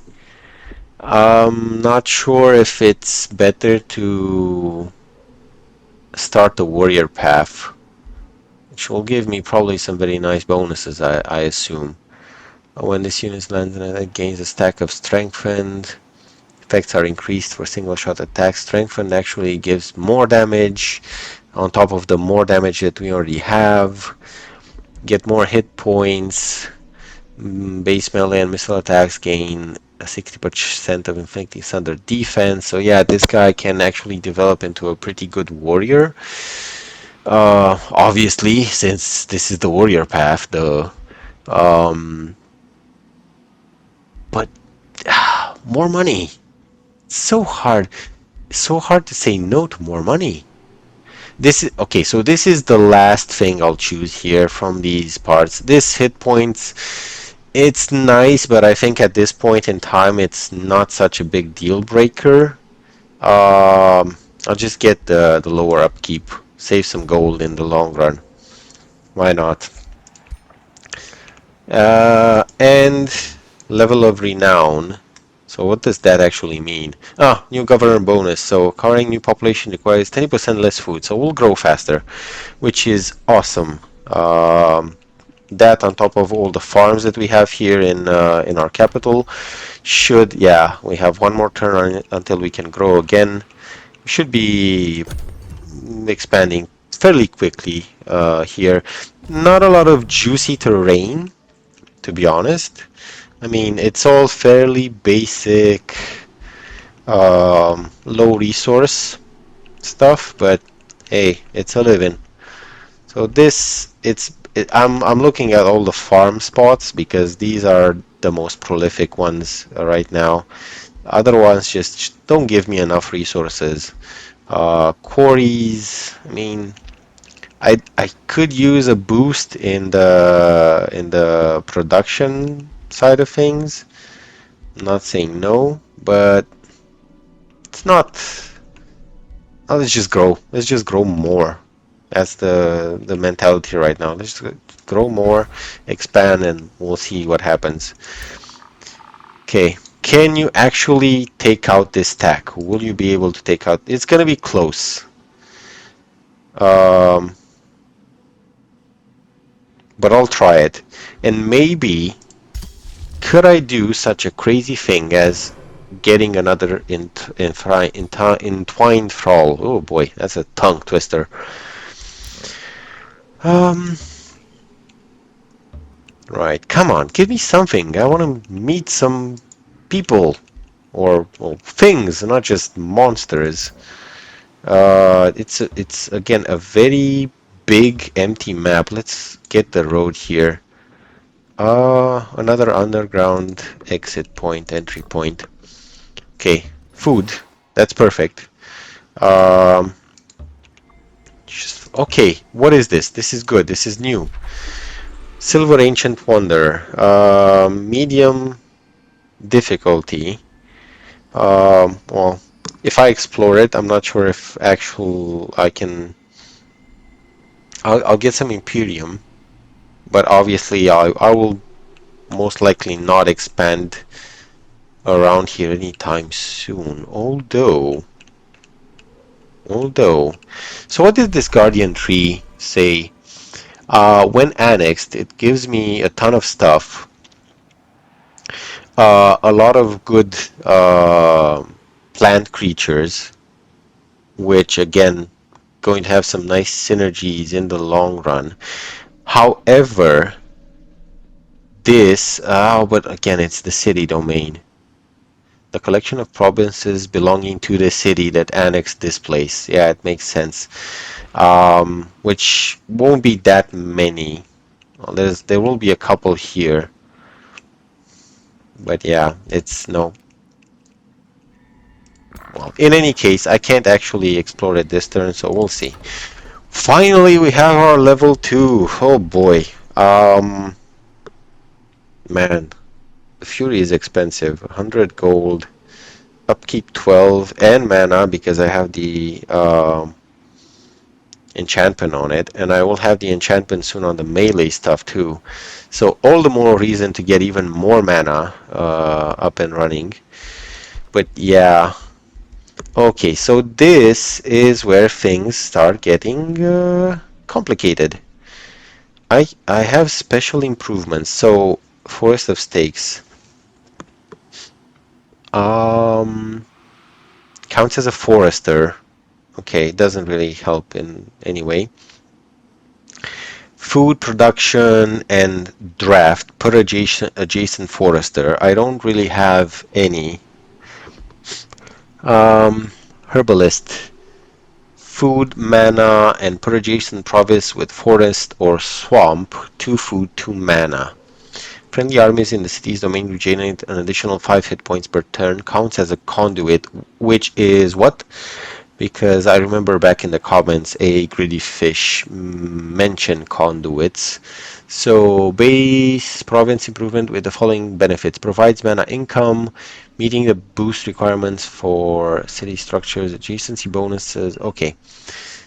I'm not sure if it's better to start the warrior path, which will give me probably some very nice bonuses, I assume. When this unit lands, it gains a stack of strengthened. Effects are increased for single shot attacks. Strengthened actually gives more damage on top of the more damage that we already have. Get more hit points. Base melee and missile attacks gain a 60% of inflicting thunder defense. So yeah, this guy can actually develop into a pretty good warrior. Obviously, since this is the warrior path, the um, but more money. So hard, so hard to say no to more money. This is okay. So this is the last thing I'll choose here from these parts. This hit points. It's nice, but I think at this point in time, it's not such a big deal breaker. I'll just get the lower upkeep, save some gold in the long run. Why not? And level of renown. So what does that actually mean? Ah, new governor bonus. So acquiring new population requires 20% less food, so we'll grow faster, which is awesome. That on top of all the farms that we have here in our capital should, yeah, we have one more turn on it until we can grow again. We should be expanding fairly quickly here. Not a lot of juicy terrain, to be honest. I mean, it's all fairly basic, low resource stuff, but hey, it's a living. So this, I'm looking at all the farm spots because these are the most prolific ones right now. Other ones just don't give me enough resources. Quarries, I mean, I could use a boost in the production side of things. I'm not saying no, but it's not. Oh, let's just grow. Let's just grow more. That's the mentality right now. Let's just grow more, expand, and we'll see what happens. Okay. Can you actually take out this stack? Will you be able to take out? It's gonna be close. Um, but I'll try it. And maybe could I do such a crazy thing as getting another entwined thrall? Oh boy, that's a tongue twister. Um, right, come on, give me something. I want to meet some people or well, things, not just monsters. It's again a very big empty map. Let's get the road here. Another underground exit point, entry point. Okay, food. That's perfect. Um, okay, what is this? This is good. This is new. Silver Ancient Wonder. Medium difficulty. Well, if I explore it, I'm not sure if actual I can. I'll get some Imperium, but obviously I will most likely not expand around here anytime soon. Although, so what did this Guardian tree say? When annexed, it gives me a ton of stuff. A lot of good plant creatures, which again going to have some nice synergies in the long run. However, but again, it's the city domain. The collection of provinces belonging to the city that annexed this place. Yeah, it makes sense. Which won't be that many. Well, there will be a couple here, but yeah, it's no. Well, in any case, I can't actually explore it this turn, so we'll see. Finally, we have our level 2. Oh boy. Man, the Fury is expensive. 100 gold, upkeep 12, and mana because I have the enchantment on it, and I will have the enchantment soon on the melee stuff too. So all the more reason to get even more mana up and running. But yeah, okay, so this is where things start getting complicated. I have special improvements. So Forest of Stakes um, counts as a forester. Okay, doesn't really help in any way. Food production and draft per adjacent forester. I don't really have any. Herbalist. Food, mana, and per adjacent province with forest or swamp. 2 food, 2 mana. Friendly armies in the city's domain regenerate an additional 5 hit points per turn. Counts as a conduit, which is what? Because I remember back in the comments a greedy fish mentioned conduits. So base province improvement with the following benefits: provides mana income, meeting the boost requirements for city structures, adjacency bonuses. Okay,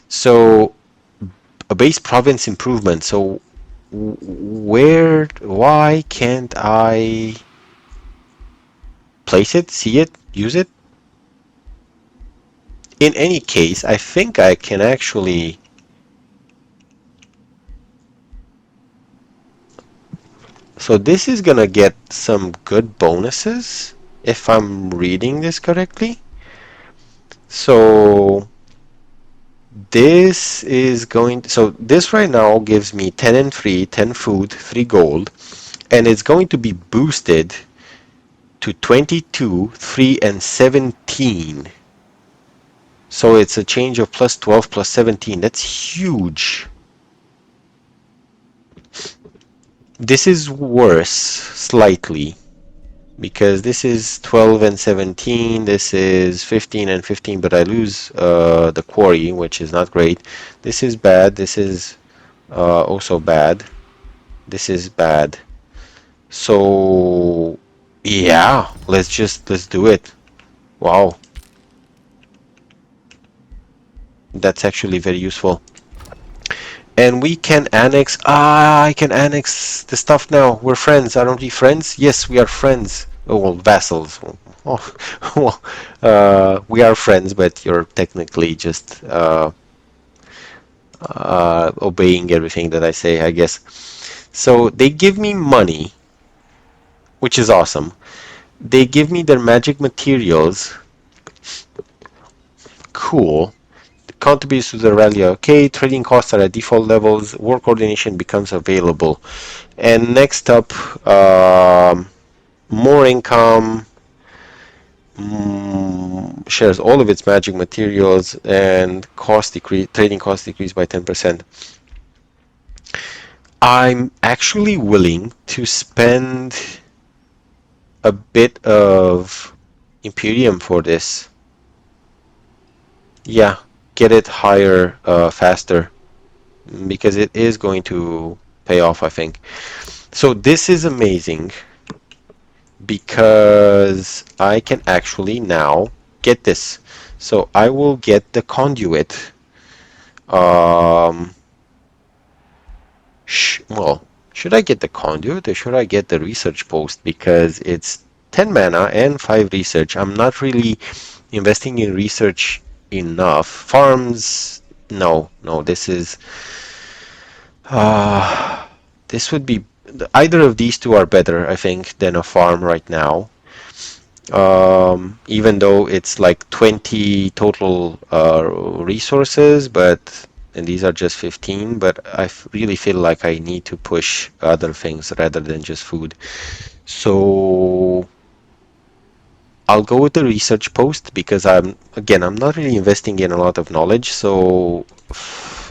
so a base province improvement. So why can't I place it, see it, use it? In any case, I think I can actually. So this is gonna get some good bonuses if I'm reading this correctly. So this right now gives me 10 and 3, 10 food, 3 gold, and it's going to be boosted to 22, 3, and 17. So it's a change of plus 12, plus 17. That's huge. This is worse, slightly, because this is 12 and 17, this is 15 and 15, but I lose the quarry, which is not great. This is bad, this is also bad, this is bad. So yeah, let's do it. Wow, that's actually very useful. And we can annex. I can annex the stuff now. We're friends. Aren't we friends? Yes, we are friends. Oh, well, vassals. Oh, well, we are friends, but you're technically just obeying everything that I say, I guess. So they give me money, which is awesome. They give me their magic materials. Cool. Contributes to the rally. Okay, trading costs are at default levels. Work coordination becomes available. And next up, more income, shares all of its magic materials, and trading cost decreased by 10%. I'm actually willing to spend a bit of Imperium for this. Yeah, get it higher faster, because it is going to pay off, I think. So this is amazing because I can actually now get this. So I will get the conduit. Um, well, should I get the conduit or should I get the research post? Because it's 10 mana and 5 research. I'm not really investing in research enough. Farms, no, this is. Uh, this would be Either of these two are better, I think, than a farm right now. Even though it's like 20 total resources, but and these are just 15, but really feel like I need to push other things rather than just food. So I'll go with the research post because I'm not really investing in a lot of knowledge, so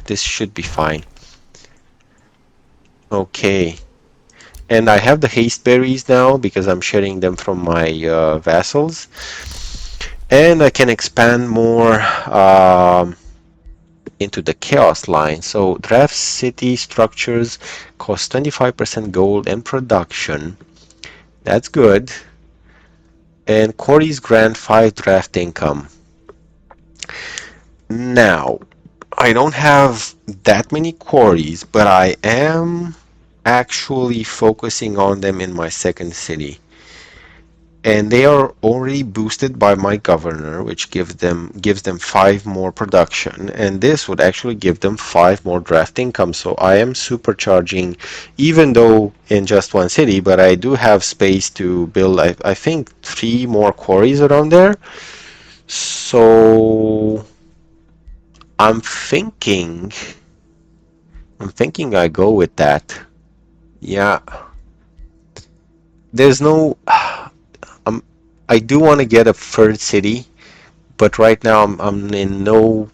this should be fine. Okay. And I have the haste berries now because I'm sharing them from my vassals. And I can expand more into the chaos line. So draft city structures cost 25% gold and production. That's good. And quarries grant 5 draft income. Now, I don't have that many quarries, but I am actually focusing on them in my second city. And they are already boosted by my governor, which gives them 5 more production, and this would actually give them 5 more draft income. So I am supercharging, even though in just one city, but I do have space to build, I think 3 more quarries around there. So I'm thinking I'm thinking I go with that. Yeah, there's no um, I do want to get a third city, but right now I'm in no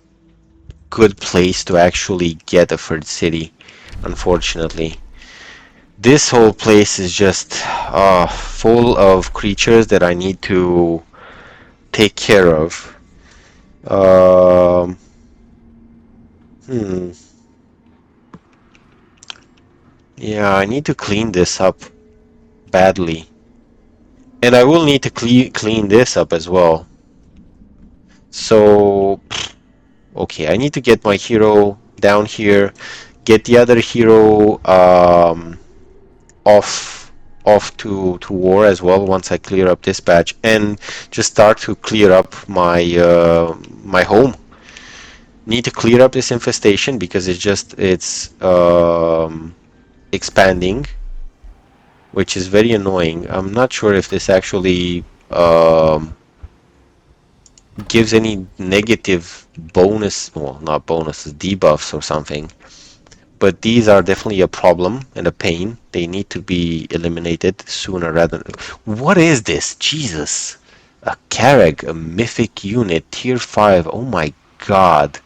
good place to actually get a third city, unfortunately. This whole place is just full of creatures that I need to take care of. Um, hmm. Yeah, I need to clean this up badly. And I will need to clean this up as well. So, okay, I need to get my hero down here, get the other hero off to war as well once I clear up this patch, and just start to clear up my home. Need to clear up this infestation because it's expanding, which is very annoying. I'm not sure if this actually gives any negative bonus, well, not bonuses, debuffs or something. But these are definitely a problem and a pain. They need to be eliminated sooner rather than... What is this? Jesus. A Carrag, a mythic unit, tier 5. Oh my god.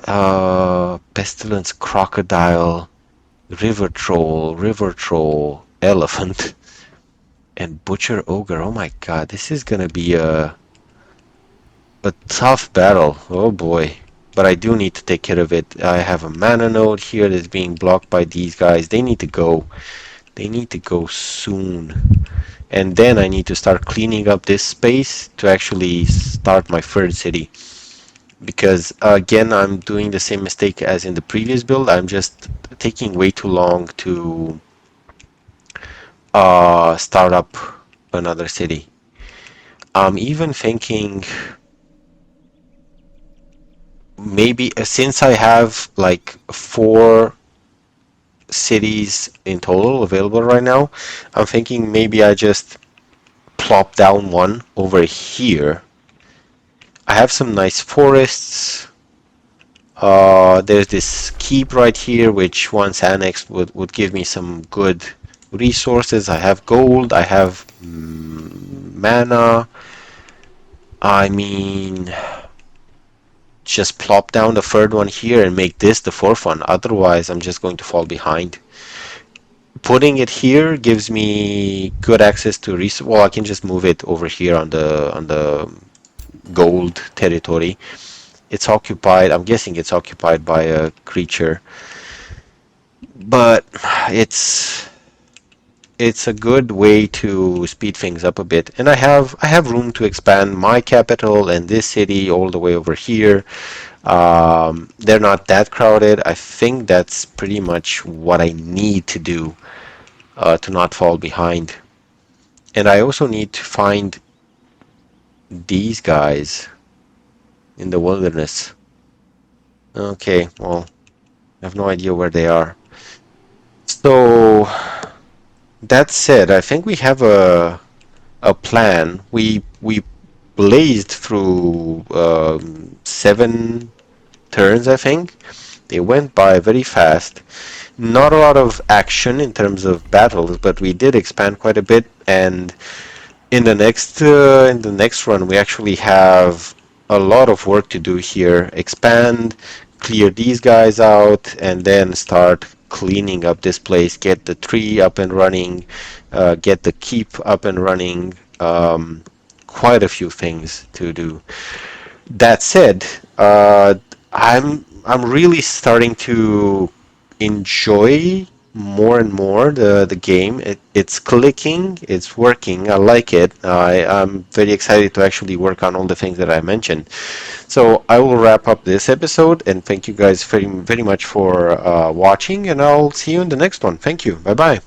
Pestilence, crocodile, river troll, elephant, and butcher ogre. Oh my god, this is gonna be a tough battle. Oh boy. But I do need to take care of it. I have a mana node here that's being blocked by these guys. They need to go. They need to go soon. And then I need to start cleaning up this space to actually start my third city. Because again, I'm doing the same mistake as in the previous build. I'm just taking way too long to start up another city. I'm even thinking maybe since I have like 4 cities in total available right now, I'm thinking maybe I just plop down one over here. I have some nice forests. There's this keep right here, which once annexed would give me some good resources. I have gold, I have mana. I mean, just plop down the third one here and make this the fourth one. Otherwise, I'm just going to fall behind. Putting it here gives me good access to resources. Well, I can just move it over here on the gold territory. It's occupied. I'm guessing it's occupied by a creature, but it's it's a good way to speed things up a bit. And I have room to expand my capital and this city all the way over here. They're not that crowded. I think that's pretty much what I need to do to not fall behind. And I also need to find these guys in the wilderness. Okay, well, I have no idea where they are. So that said, I think we have a plan. We blazed through 7 turns, I think. They went by very fast. Not a lot of action in terms of battles, but we did expand quite a bit. And in the next run, we actually have a lot of work to do here. Expand, clear these guys out, and then start cleaning up this place. Get the tree up and running, get the keep up and running. Quite a few things to do. That said, I'm really starting to enjoy more and more the game. It's clicking, it's working. I like it. I'm very excited to actually work on all the things that I mentioned. So I will wrap up this episode and thank you guys very much for watching, and I'll see you in the next one. Thank you. Bye bye.